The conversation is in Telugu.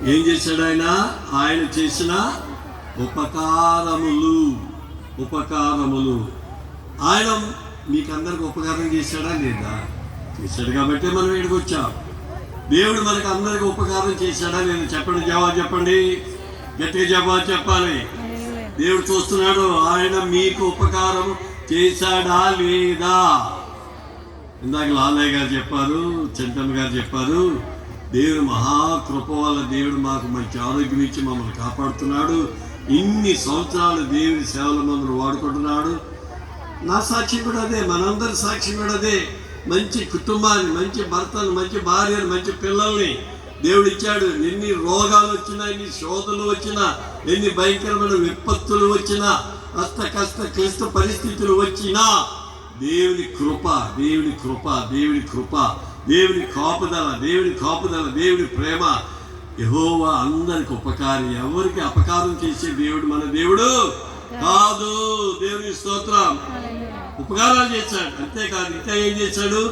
ఏం చేశాడు ఆయన? ఆయన చేసిన ఉపకారములు ఆయన మీకందరికి ఉపకారం చేశాడా లేదా? చేశాడు కాబట్టి మనం ఇక్కడికి వచ్చాం. దేవుడు మనకు అందరికి ఉపకారం చేశాడా లేదా? చెప్పండి, జవాబు చెప్పండి, గట్టిగా జవాబు చెప్పాలి. దేవుడు చూస్తున్నాడు, ఆయన మీకు ఉపకారం చేశాడా లేదా? ఇందాక లాలయ్య గారు చెప్పారు, చెంటమ్మ గారు చెప్పారు, దేవుడు మహాకృప వల్ల దేవుడు మాకు మంచి ఆరోగ్యం ఇచ్చి మమ్మల్ని కాపాడుతున్నాడు. ఇన్ని సంవత్సరాలు దేవుడి సేవలు మమ్మల్ని వాడుకుంటున్నాడు. నా సాక్ష్యం కూడా అదే, మనందరి సాక్ష్యం కూడా అదే. మంచి కుటుంబాన్ని, మంచి భర్తను, మంచి భార్యను, మంచి పిల్లల్ని దేవుడు ఇచ్చాడు. ఎన్ని రోగాలు వచ్చినా, ఎన్ని శోధనలు వచ్చినా, ఎన్ని భయంకరమైన విపత్తులు వచ్చినా, క్లిష్ట పరిస్థితులు వచ్చినా దేవుని కృప, దేవుని కృప, దేవుని కృప, దేవుని కాపుదల, దేవుని కాపుదల, దేవుని ప్రేమ. యెహోవా అందరికి ఉపకారి, ఎవరికి అపకారం చేసే దేవుడు మన దేవుడు కాదు. దేవుని స్తోత్రం. ఉపకారాలు చేశాడు, అంతేకాదు ఇంకా ఏం చేశాడు?